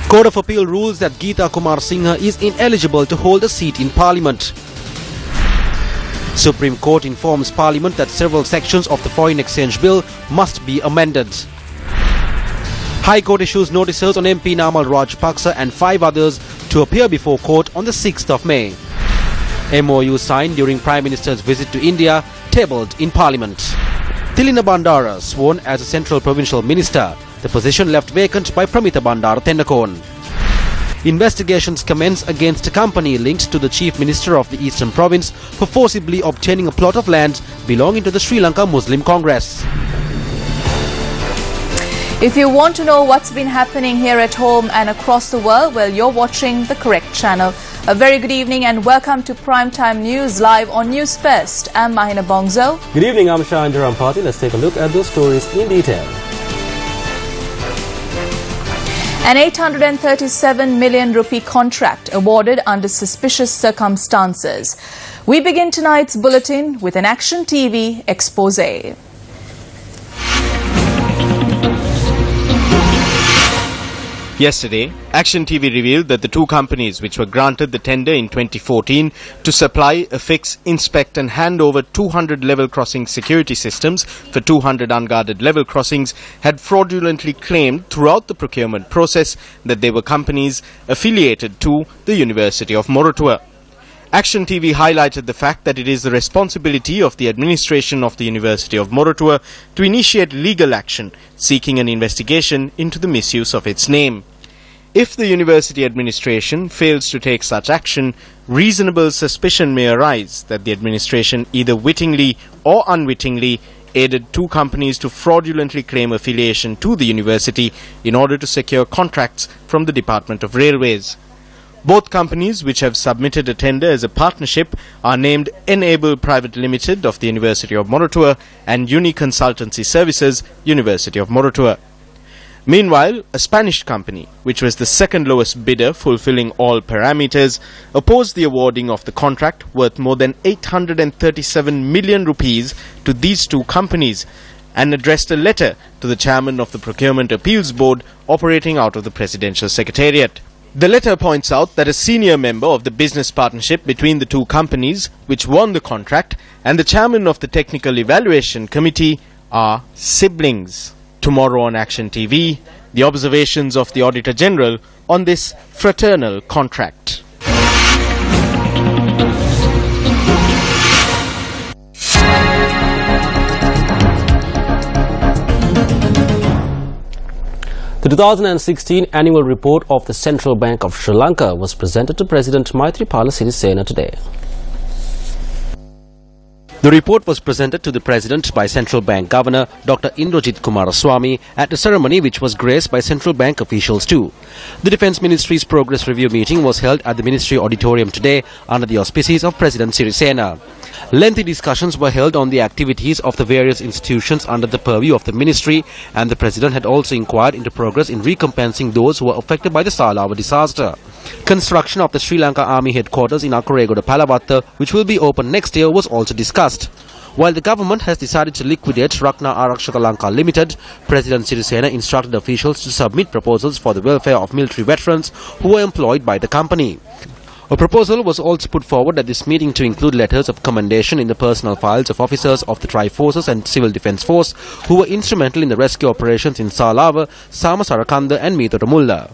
Court of Appeal rules that Geeta Kumar Singha is ineligible to hold a seat in Parliament. Supreme Court informs Parliament that several sections of the Foreign Exchange Bill must be amended. High Court issues notices on MP Namal Rajapaksa and 5 others to appear before court on the 6th of May. MOU signed during Prime Minister's visit to India tabled in Parliament. Tilina Bandara sworn as a Central Provincial Minister. The position left vacant by Pramita Bandara Tendakon. Investigations commence against a company linked to the Chief Minister of the Eastern Province for forcibly obtaining a plot of land belonging to the Sri Lanka Muslim Congress. If you want to know what's been happening here at home and across the world, well, you're watching the correct channel. A very good evening and welcome to Primetime News live on Newsfirst. I'm Mahina Bongzo. Good evening, I'm Shah Rampati. Let's take a look at those stories in detail. An 837 million rupee contract awarded under suspicious circumstances. We begin tonight's bulletin with an Action TV expose. Yesterday, Action TV revealed that the 2 companies which were granted the tender in 2014 to supply, affix, inspect and hand over 200 level crossing security systems for 200 unguarded level crossings had fraudulently claimed throughout the procurement process that they were companies affiliated to the University of Moratuwa. Action TV highlighted the fact that it is the responsibility of the administration of the University of Moratuwa to initiate legal action, seeking an investigation into the misuse of its name. If the university administration fails to take such action, reasonable suspicion may arise that the administration either wittingly or unwittingly aided 2 companies to fraudulently claim affiliation to the university in order to secure contracts from the Department of Railways. Both companies which have submitted a tender as a partnership are named Enable Private Limited of the University of Moratuwa and Uni Consultancy Services, University of Moratuwa. Meanwhile, a Spanish company, which was the second lowest bidder fulfilling all parameters, opposed the awarding of the contract worth more than 837 million rupees to these 2 companies and addressed a letter to the chairman of the Procurement Appeals Board operating out of the Presidential Secretariat. The letter points out that a senior member of the business partnership between the 2 companies which won the contract and the chairman of the Technical Evaluation Committee are siblings. Tomorrow on Action TV, the observations of the Auditor General on this fraternal contract. The 2016 annual report of the Central Bank of Sri Lanka was presented to President Maithripala Sirisena today. The report was presented to the President by Central Bank Governor Dr. Indrajit Kumaraswamy at a ceremony which was graced by Central Bank officials too. The Defence Ministry's Progress Review meeting was held at the Ministry Auditorium today under the auspices of President Sirisena. Lengthy discussions were held on the activities of the various institutions under the purview of the Ministry, and the President had also inquired into progress in recompensing those who were affected by the Salava disaster. Construction of the Sri Lanka Army headquarters in Akuregoda Palavatta, which will be open next year, was also discussed. While the government has decided to liquidate Rakna Arakshaka Lanka Limited, President Sirisena instructed officials to submit proposals for the welfare of military veterans who were employed by the company. A proposal was also put forward at this meeting to include letters of commendation in the personal files of officers of the Tri-Forces and Civil Defence Force who were instrumental in the rescue operations in Salava, Sama Sarakanda and Meethota Mulla.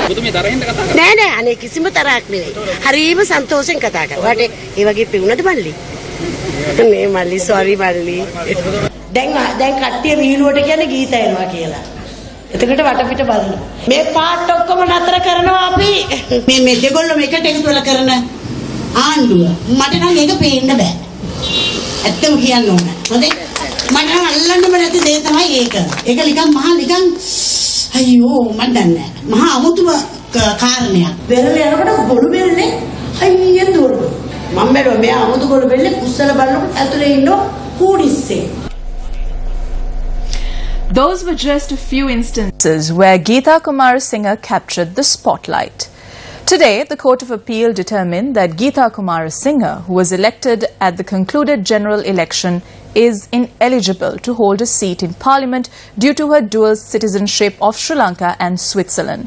නෑ අනේ කිසිම තරහක් නෙවෙයි. හරිම සන්තෝෂෙන් කතා කරා. වට ඒ වගේ පෙවුනද මල්ලි? මේ මල්ලි සෝරි මල්ලි. දැන් කට්ටිය විහිළුවට කියන්නේ ගීත එනවා කියලා. එතකොට වටපිට බලන්න. මේ පාට ඔක්කොම නතර කරනවා අපි. මේ දෙගොල්ලෝ මේකට එකතු වෙලා කරන ආණ්ඩුව මට නම් ඒක පේන්න බෑ. ඇත්තම කියන්න ඕන. හොඳයි. මට නම් අල්ලන්නම නැති දේ තමයි ඒක. ඒක නිකන් මහා නිකන් අයියෝ මන් දන්නේ නැහැ. මහා අමුතුම කාරණයක්. බෙරළ යනකොට ගොළු බෙරළේ අයියෙන් දුවනවා. මම බැලුවා මෙයා අමුතු ගොළු බෙරළේ කුස්සල බලනකොට ඇතුලේ ඉන්න කූඩිස්සේ. Those were just a few instances where Geeta Kumarasinghe captured the spotlight. Today, the Court of Appeal determined that Geeta Kumarasinghe, who was elected at the concluded general election, is ineligible to hold a seat in Parliament due to her dual citizenship of Sri Lanka and Switzerland.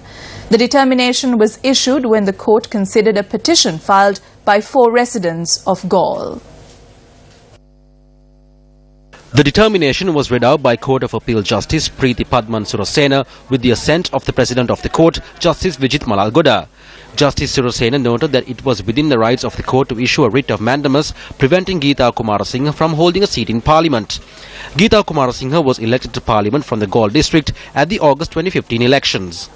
The determination was issued when the court considered a petition filed by 4 residents of Galle. The determination was read out by Court of Appeal Justice Preeti Padman Surasena with the assent of the President of the Court, Justice Vijit Malalgoda. Justice Surasena noted that it was within the rights of the court to issue a writ of mandamus preventing Geeta Kumarasinghe from holding a seat in Parliament. Geeta Kumarasinghe was elected to Parliament from the Galle district at the August 2015 elections.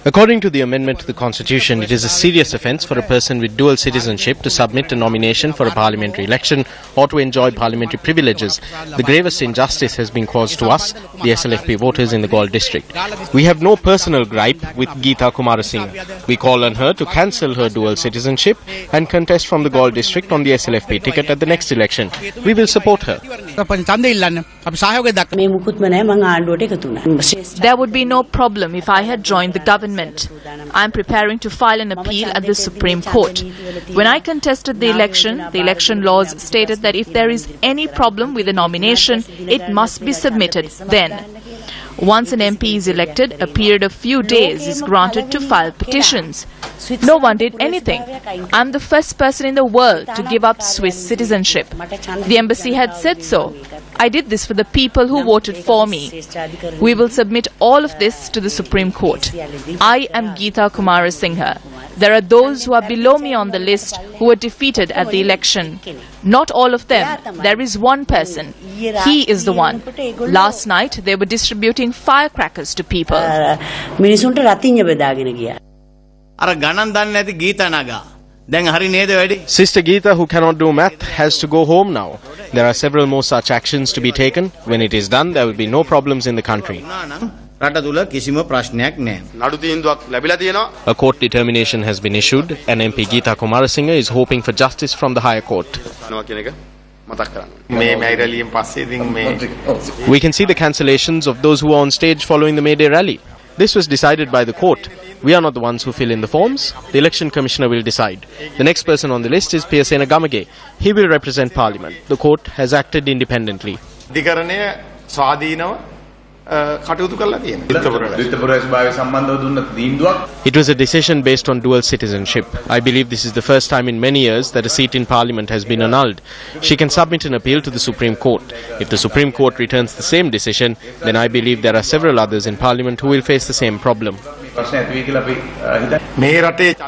According to the amendment to the Constitution, it is a serious offence for a person with dual citizenship to submit a nomination for a parliamentary election or to enjoy parliamentary privileges. The gravest injustice has been caused to us, the SLFP voters in the Galle district. We have no personal gripe with Geeta Kumarasinghe. We call on her to cancel her dual citizenship and contest from the Galle district on the SLFP ticket at the next election. We will support her. There would be no problem if I had joined the government. I am preparing to file an appeal at the Supreme Court. When I contested the election laws stated that if there is any problem with the nomination, it must be submitted then. Once an MP is elected, a period of few days is granted to file petitions. No one did anything. I am the first person in the world to give up Swiss citizenship. The embassy had said so. I did this for the people who voted for me. We will submit all of this to the Supreme Court. I am Geeta Kumarasinghe. There are those who are below me on the list who were defeated at the election. Not all of them. There is one person. He is the one. Last night they were distributing firecrackers to people. Sister Geeta, who cannot do math, has to go home now. There are several more such actions to be taken. When it is done, there will be no problems in the country. A court determination has been issued and MP Geeta Kumarasinghe is hoping for justice from the higher court. We can see the cancellations of those who were on stage following the May Day rally. This was decided by the court. We are not the ones who fill in the forms. The election commissioner will decide. The next person on the list is Piyasena Gamage. He will represent Parliament. The court has acted independently. It was a decision based on dual citizenship. I believe this is the first time in many years that a seat in Parliament has been annulled. She can submit an appeal to the Supreme Court. If the Supreme Court returns the same decision, then I believe there are several others in Parliament who will face the same problem.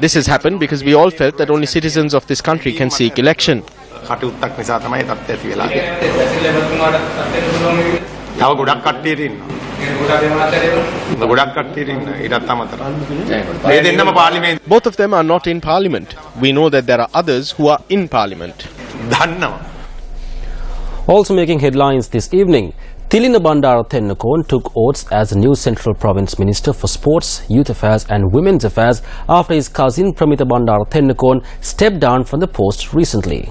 This has happened because we all felt that only citizens of this country can seek election. Both of them are not in Parliament. We know that there are others who are in Parliament. Also making headlines this evening, Tilina Bandara Tennakon took oaths as the new Central Province Minister for Sports, Youth Affairs and Women's Affairs after his cousin Pramita Bandara Tennakon stepped down from the post recently.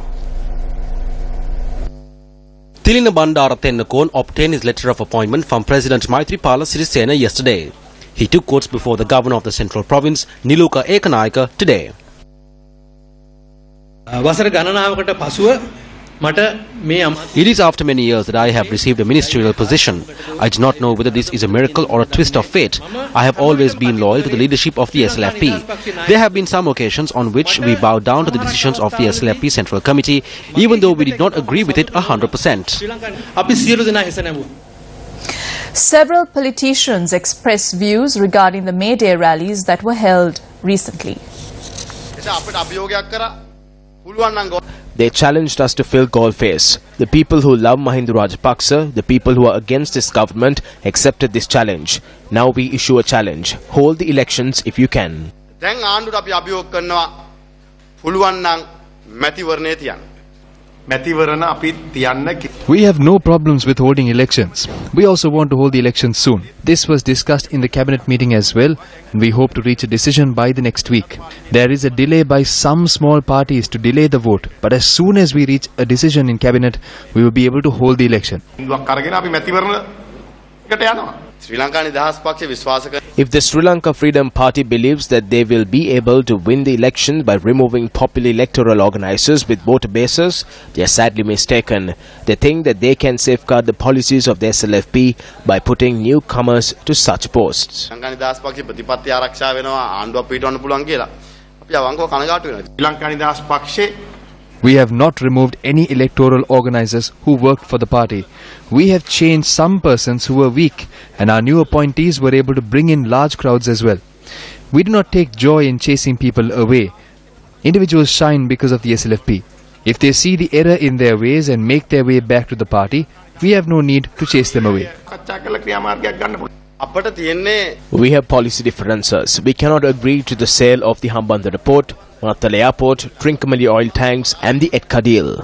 Tilina Bandara Tennakon obtained his letter of appointment from President Maithripala Sirisena yesterday. He took oaths before the Governor of the Central Province, Niluka Ekanayaka, today. It is after many years that I have received a ministerial position. I do not know whether this is a miracle or a twist of fate. I have always been loyal to the leadership of the SLFP. There have been some occasions on which we bowed down to the decisions of the SLFP Central Committee, even though we did not agree with it 100%. Several politicians expressed views regarding the May Day rallies that were held recently. They challenged us to fill Galle face. The people who love Mahinda Rajapaksa, the people who are against this government, accepted this challenge. Now we issue a challenge. Hold the elections if you can. දැන් ආණ්ඩුවට අපි අභියෝග කරනවා පුළුවන් නම් මැතිවරණේ තියන්න. We have no problems with holding elections. We also want to hold the elections soon. This was discussed in the cabinet meeting as well, and we hope to reach a decision by the next week. There is a delay by some small parties to delay the vote, but as soon as we reach a decision in cabinet, we will be able to hold the election. If the Sri Lanka Freedom Party believes that they will be able to win the election by removing popular electoral organisers with voter bases, they are sadly mistaken. They think that they can safeguard the policies of the SLFP by putting newcomers to such posts. We have not removed any electoral organisers who worked for the party. We have changed some persons who were weak, and our new appointees were able to bring in large crowds as well. We do not take joy in chasing people away. Individuals shine because of the SLFP. If they see the error in their ways and make their way back to the party, we have no need to chase them away. We have policy differences. We cannot agree to the sale of the Hambantota port, Manattala airport, Trincomalee oil tanks and the ETCA deal.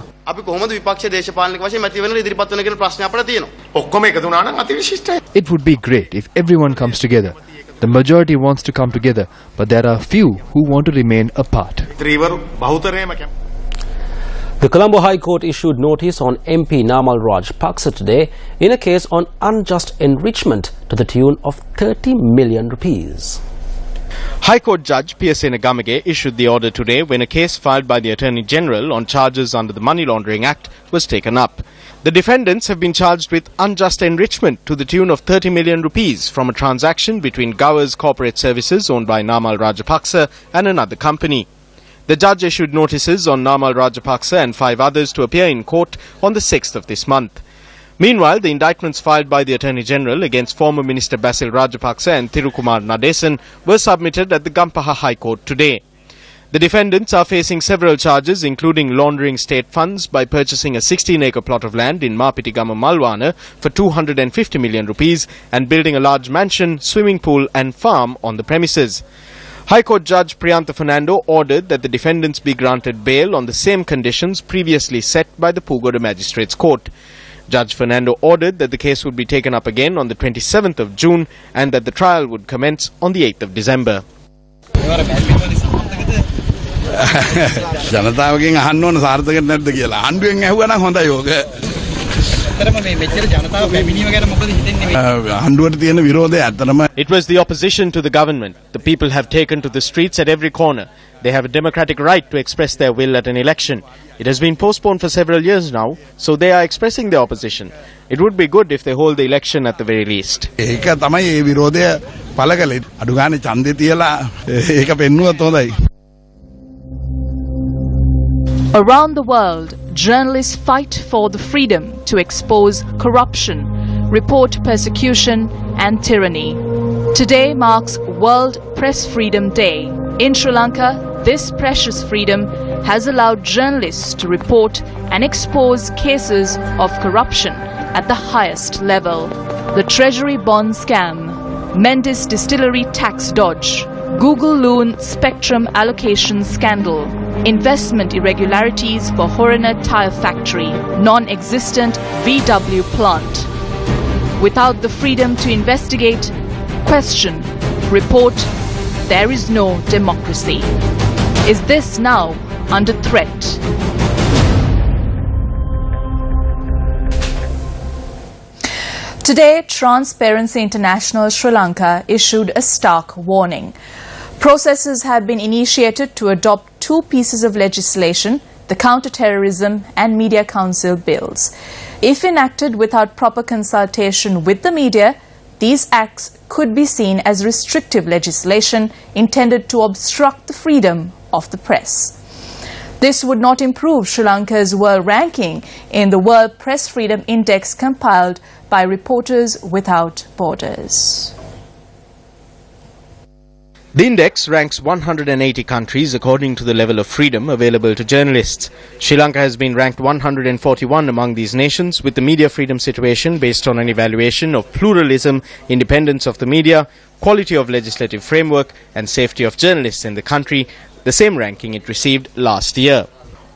It would be great if everyone comes together. The majority wants to come together, but there are few who want to remain apart. The Colombo High Court issued notice on MP Namal Rajapaksa today in a case on unjust enrichment to the tune of 30 million rupees. High Court Judge Piyasena Gamage issued the order today when a case filed by the Attorney General on charges under the Money Laundering Act was taken up. The defendants have been charged with unjust enrichment to the tune of 30 million rupees from a transaction between Gower's Corporate Services owned by Namal Rajapaksa and another company. The judge issued notices on Namal Rajapaksa and 5 others to appear in court on the 6th of this month. Meanwhile, the indictments filed by the Attorney General against former Minister Basil Rajapaksa and Thirukumar Nadesan were submitted at the Gampaha High Court today. The defendants are facing several charges, including laundering state funds by purchasing a 16-acre plot of land in Mapitigama, Malwana for 250 million rupees and building a large mansion, swimming pool and farm on the premises. High Court Judge Priyantha Fernando ordered that the defendants be granted bail on the same conditions previously set by the Pugoda Magistrates Court. Judge Fernando ordered that the case would be taken up again on the 27th of June and that the trial would commence on the 8th of December. It was the opposition to the government. The people have taken to the streets at every corner. They have a democratic right to express their will at an election. It has been postponed for several years now, so they are expressing their opposition. It would be good if they hold the election at the very least. Around the world, journalists fight for the freedom to expose corruption, report persecution and tyranny. Today marks World Press Freedom Day. In Sri Lanka, this precious freedom has allowed journalists to report and expose cases of corruption at the highest level. The Treasury bond scam, Mendes distillery tax dodge, Google Loon spectrum allocation scandal, investment irregularities for Horiner tire factory, non-existent VW plant. Without the freedom to investigate, question, report, there is no democracy. Is this now under threat? Today, Transparency International Sri Lanka issued a stark warning. Processes have been initiated to adopt 2 pieces of legislation, the Counter-Terrorism and Media Council bills. If enacted without proper consultation with the media, these acts could be seen as restrictive legislation intended to obstruct the freedom of the press. This would not improve Sri Lanka's world ranking in the World Press Freedom Index compiled by Reporters Without Borders. The index ranks 180 countries according to the level of freedom available to journalists. Sri Lanka has been ranked 141 among these nations, with the media freedom situation based on an evaluation of pluralism, independence of the media, quality of legislative framework and safety of journalists in the country, the same ranking it received last year.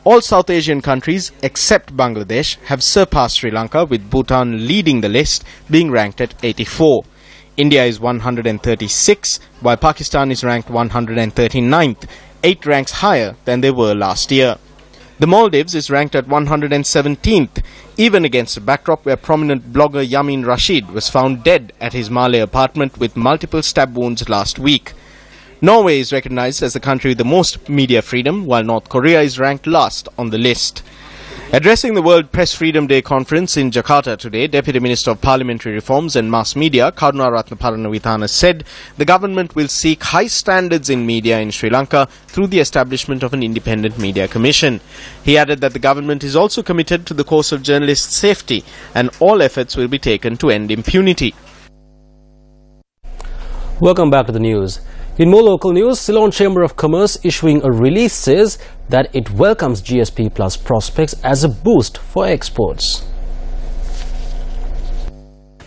All South Asian countries except Bangladesh have surpassed Sri Lanka, with Bhutan leading the list, being ranked at 84. India is 136, while Pakistan is ranked 139th, 8 ranks higher than they were last year. The Maldives is ranked at 117th, even against a backdrop where prominent blogger Yamin Rashid was found dead at his Malay apartment with multiple stab wounds last week. Norway is recognized as the country with the most media freedom, while North Korea is ranked last on the list. Addressing the World Press Freedom Day conference in Jakarta today, Deputy Minister of Parliamentary Reforms and Mass Media, Karunaratne Paranavithana, said the government will seek high standards in media in Sri Lanka through the establishment of an independent media commission. He added that the government is also committed to the cause of journalists' safety and all efforts will be taken to end impunity. Welcome back to the news. In more local news, Ceylon Chamber of Commerce issuing a release says that it welcomes GSP Plus prospects as a boost for exports.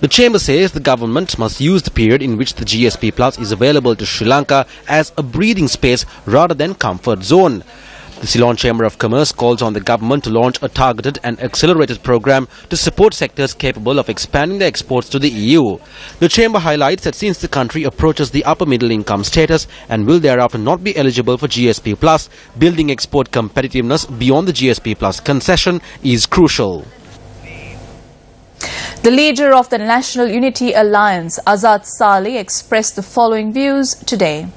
The Chamber says the government must use the period in which the GSP Plus is available to Sri Lanka as a breathing space rather than comfort zone. The Ceylon Chamber of Commerce calls on the government to launch a targeted and accelerated program to support sectors capable of expanding their exports to the EU. The Chamber highlights that since the country approaches the upper middle income status and will thereafter not be eligible for GSP Plus, building export competitiveness beyond the GSP Plus concession is crucial. The leader of the National Unity Alliance, Azad Saleh, expressed the following views today.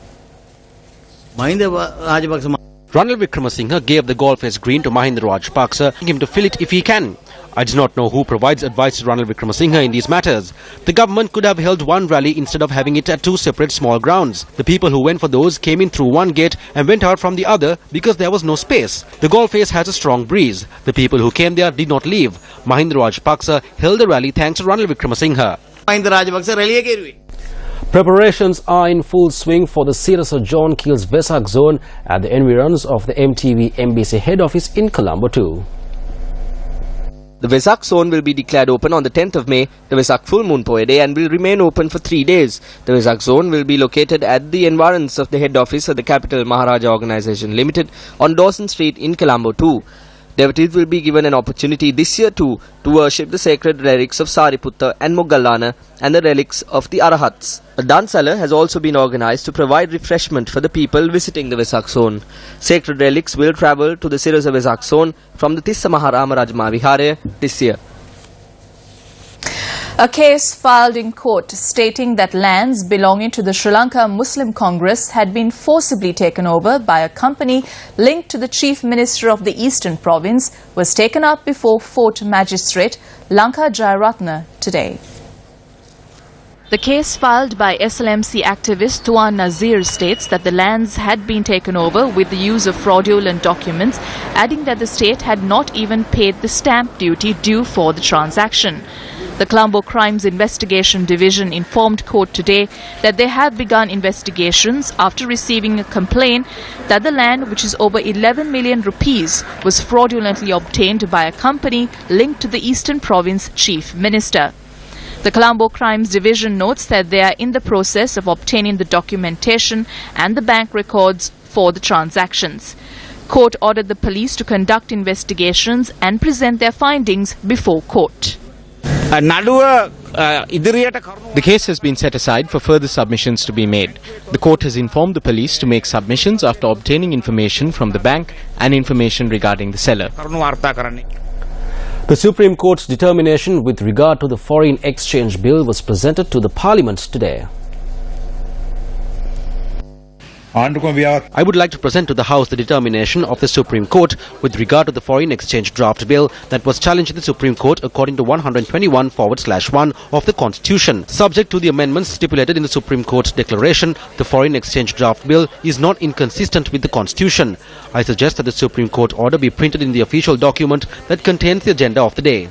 Ranil Wickremesinghe gave the golf face green to Mahinda Rajapaksa, asking him to fill it if he can. I do not know who provides advice to Ranil Wickremesinghe in these matters. The government could have held one rally instead of having it at two separate small grounds. The people who went for those came in through one gate and went out from the other because there was no space. The golf face has a strong breeze. The people who came there did not leave. Mahinda Rajapaksa held the rally thanks to Ranil Wickremesinghe. Mahinda Rajapaksa rally Preparations are in full swing for the Sirasa John Keel's Vesak zone at the environs of the MTV MBC head office in Colombo too. The Vesak zone will be declared open on the 10th of May, the Vesak full moon Poe day, and will remain open for 3 days. The Vesak zone will be located at the environs of the head office of the Capital Maharaja Organisation Limited on Dawson Street in Colombo too. Devotees will be given an opportunity this year too to worship the sacred relics of Sariputta and Moggallana and the relics of the Arahats. A Dansala has also been organized to provide refreshment for the people visiting the Vesak zone. Sacred relics will travel to the Sirasa Vesak zone from the Tissa Maharama Rajma Vihare this year. A case filed in court stating that lands belonging to the Sri Lanka Muslim Congress had been forcibly taken over by a company linked to the Chief Minister of the Eastern Province was taken up before Fort Magistrate Lanka Jayaratne today. The case filed by SLMC activist Tuan Nazir states that the lands had been taken over with the use of fraudulent documents, adding that the state had not even paid the stamp duty due for the transaction. The Colombo Crimes Investigation Division informed court today that they have begun investigations after receiving a complaint that the land, which is over 11 million rupees, was fraudulently obtained by a company linked to the Eastern Province Chief Minister. The Colombo Crimes Division notes that they are in the process of obtaining the documentation and the bank records for the transactions. Court ordered the police to conduct investigations and present their findings before court. The case has been set aside for further submissions to be made. The court has informed the police to make submissions after obtaining information from the bank and information regarding the seller. The Supreme Court's determination with regard to the Foreign Exchange Bill was presented to the Parliament today. I would like to present to the House the determination of the Supreme Court with regard to the Foreign Exchange Draft Bill that was challenged in the Supreme Court according to 121/1 of the Constitution. Subject to the amendments stipulated in the Supreme Court's declaration, the Foreign Exchange Draft Bill is not inconsistent with the Constitution. I suggest that the Supreme Court order be printed in the official document that contains the agenda of the day.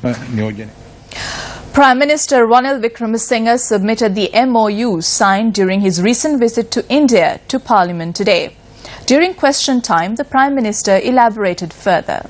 Prime Minister Ranil Wickremesinghe submitted the MOU signed during his recent visit to India to Parliament today. During question time, the Prime Minister elaborated further.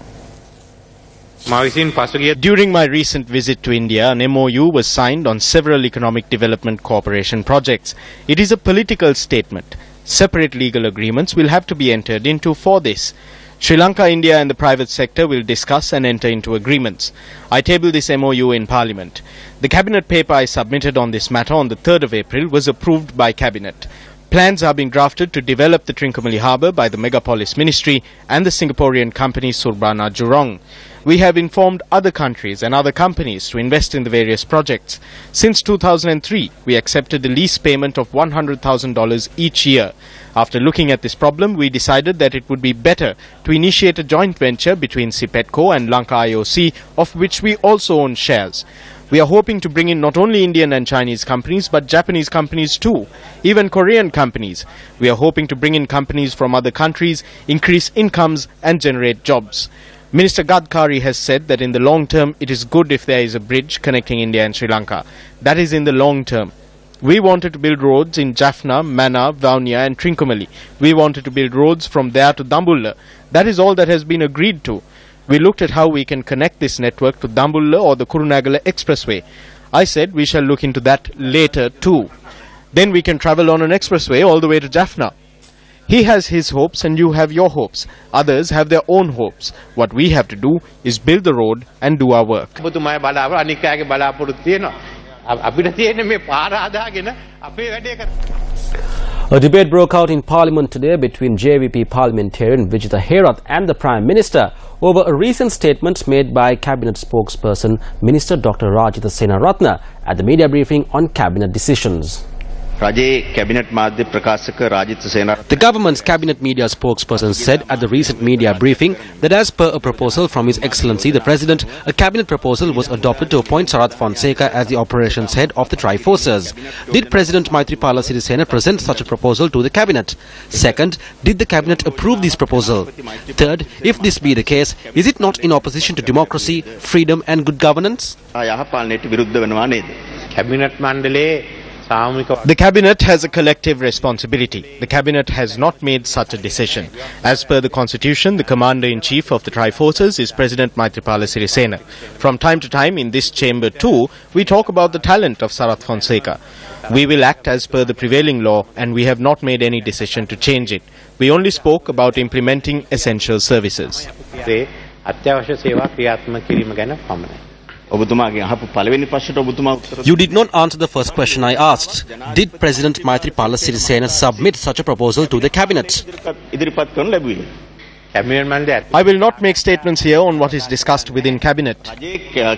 During my recent visit to India, an MOU was signed on several economic development cooperation projects. It is a political statement. Separate legal agreements will have to be entered into for this. Sri Lanka, India and the private sector will discuss and enter into agreements. I tabled this MOU in Parliament. The Cabinet paper I submitted on this matter on the 3rd of April was approved by Cabinet. Plans are being drafted to develop the Trincomalee Harbour by the Megapolis Ministry and the Singaporean company Surbana Jurong. We have informed other countries and other companies to invest in the various projects. Since 2003, we accepted a lease payment of $100,000 each year. After looking at this problem, we decided that it would be better to initiate a joint venture between CPETCO and Lanka IOC, of which we also own shares. We are hoping to bring in not only Indian and Chinese companies, but Japanese companies too, even Korean companies. We are hoping to bring in companies from other countries, increase incomes and generate jobs. Minister Gadkari has said that in the long term, it is good if there is a bridge connecting India and Sri Lanka. That is in the long term. We wanted to build roads in Jaffna, Mannar, Vaunia and Trincomalee. We wanted to build roads from there to Dambulla. That is all that has been agreed to. We looked at how we can connect this network to Dambulla or the Kurunagala Expressway. I said we shall look into that later too. Then we can travel on an expressway all the way to Jaffna. He has his hopes and you have your hopes. Others have their own hopes. What we have to do is build the road and do our work. A debate broke out in Parliament today between JVP parliamentarian Vijitha Herath and the Prime Minister over a recent statement made by Cabinet spokesperson Minister Dr. Rajitha Senaratne at the media briefing on Cabinet decisions. The government's cabinet media spokesperson said at the recent media briefing that as per a proposal from His Excellency the President, a cabinet proposal was adopted to appoint Sarath Fonseca as the operations head of the Tri-Forces. Did President Maithripala Sirisena present such a proposal to the cabinet? Second, did the cabinet approve this proposal? Third, if this be the case, is it not in opposition to democracy, freedom and good governance? The Cabinet has a collective responsibility. The Cabinet has not made such a decision. As per the Constitution, the Commander-in-Chief of the Tri-Forces is President Maithripala Sirisena. From time to time in this chamber too, we talk about the talent of Sarath Fonseca. We will act as per the prevailing law and we have not made any decision to change it. We only spoke about implementing essential services. You did not answer the first question I asked. Did President Maithripala Sirisena submit such a proposal to the cabinet? I will not make statements here on what is discussed within cabinet. Rajitha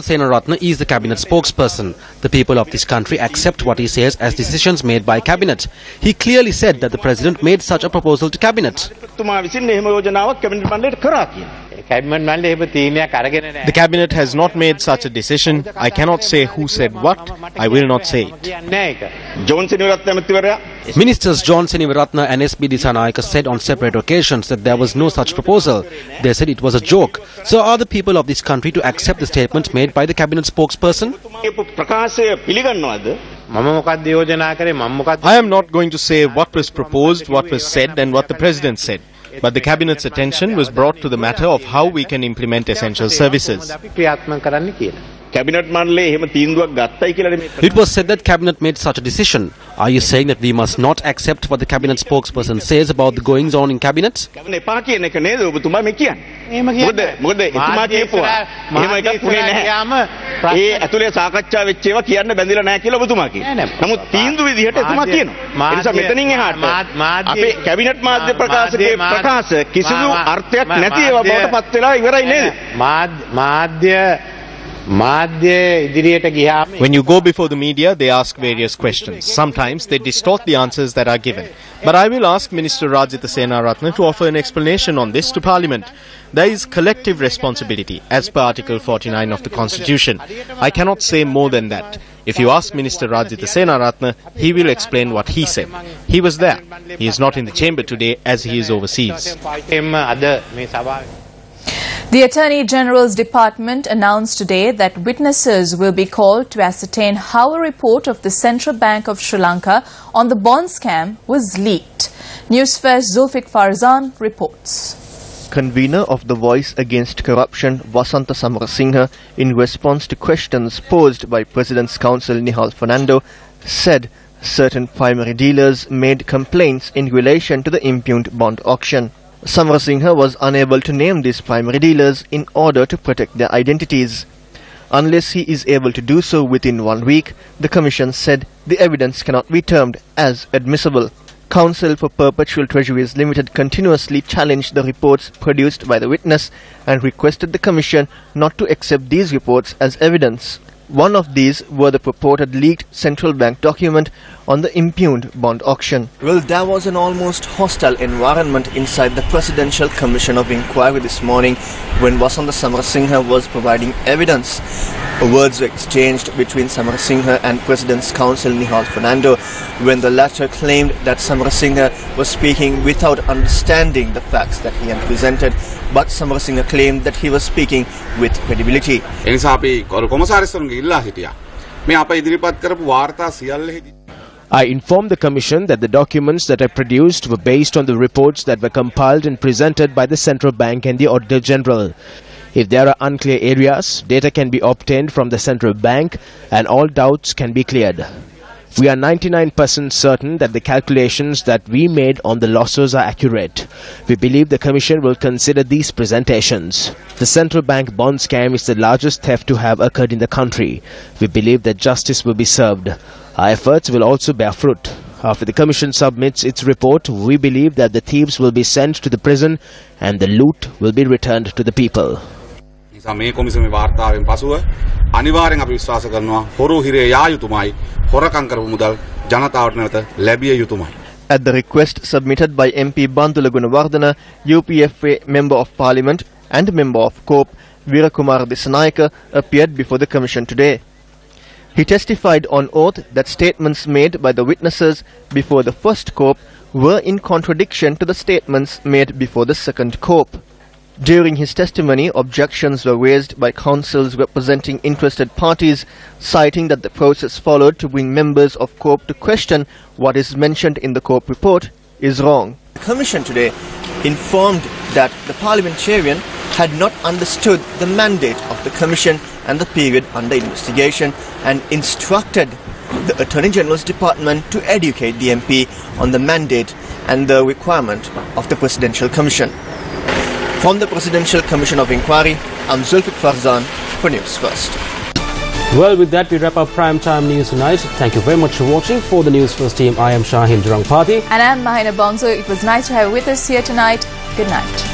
Senaratne is the cabinet spokesperson. The people of this country accept what he says as decisions made by cabinet. He clearly said that the president made such a proposal to cabinet. The cabinet has not made such a decision. I cannot say who said what. I will not say it. Ministers John Senivaratna and S.B. Dissanayake said on separate occasions that there was no such proposal. They said it was a joke. So are the people of this country to accept the statement made by the cabinet spokesperson? I am not going to say what was proposed, what was said and what the president said. But the cabinet's attention was brought to the matter of how we can implement essential services. It was said that cabinet made such a decision. Are you saying that we must not accept what the cabinet spokesperson says about the goings on in cabinet? When you go before the media, they ask various questions. Sometimes they distort the answers that are given. But I will ask Minister Rajitha Senaratne to offer an explanation on this to Parliament. There is collective responsibility as per Article 49 of the Constitution. I cannot say more than that. If you ask Minister Rajitha Senaratne, he will explain what he said. He was there. He is not in the chamber today as he is overseas. The Attorney General's Department announced today that witnesses will be called to ascertain how a report of the Central Bank of Sri Lanka on the bond scam was leaked. Newsfirst's Farzan reports. Convener of the Voice Against Corruption, Vasantha Samarasinghe, in response to questions posed by President's Counsel Nihal Fernando, said certain primary dealers made complaints in relation to the impugned bond auction. Samarasinghe was unable to name these primary dealers in order to protect their identities. Unless he is able to do so within 1 week, the Commission said the evidence cannot be termed as admissible. Counsel for Perpetual Treasuries Limited continuously challenged the reports produced by the witness and requested the Commission not to accept these reports as evidence. One of these were the purported leaked central bank document on the impugned bond auction. Well, there was an almost hostile environment inside the Presidential Commission of Inquiry this morning when Vasantha Samarasinghe was providing evidence. Words were exchanged between Samarasinghe and President's Counsel Nihal Fernando when the latter claimed that Samarasinghe was speaking without understanding the facts that he had presented, but Samarasinghe claimed that he was speaking with credibility. I informed the Commission that the documents that I produced were based on the reports that were compiled and presented by the Central Bank and the Auditor General. If there are unclear areas, data can be obtained from the Central Bank and all doubts can be cleared. We are 99% certain that the calculations that we made on the losses are accurate. We believe the Commission will consider these presentations. The Central Bank bond scam is the largest theft to have occurred in the country. We believe that justice will be served. Our efforts will also bear fruit. After the Commission submits its report, we believe that the thieves will be sent to the prison and the loot will be returned to the people. මේ කොමිසමේ වාර්තාවෙන් පසුව අනිවාර්යෙන් අපි විශ්වාස කරනවා හොරු හිරේ යා යුතුමයි හොරකම් කරපු මුදල් ජනතාවට නැවත ලැබිය යුතුමයි. At the request submitted by MP Bandula Gunawardena, UPFA Member of Parliament and Member of COPE, Virakumar Disanayaka appeared before the Commission today. He testified on oath that statements made by the witnesses before the first COPE were in contradiction to the statements made before the second COPE. During his testimony, objections were raised by counsels representing interested parties, citing that the process followed to bring members of COPE to question what is mentioned in the COPE report is wrong. The Commission today informed that the parliamentarian had not understood the mandate of the Commission and the period under investigation and instructed the Attorney General's Department to educate the MP on the mandate and the requirement of the Presidential Commission. From the Presidential Commission of Inquiry, I'm Farzan for News First. Well, with that, we wrap up Primetime News tonight. Thank you very much for watching. For the News First team, I am Shaheen Durangpati. And I'm Mahina Bongso. It was nice to have you with us here tonight. Good night.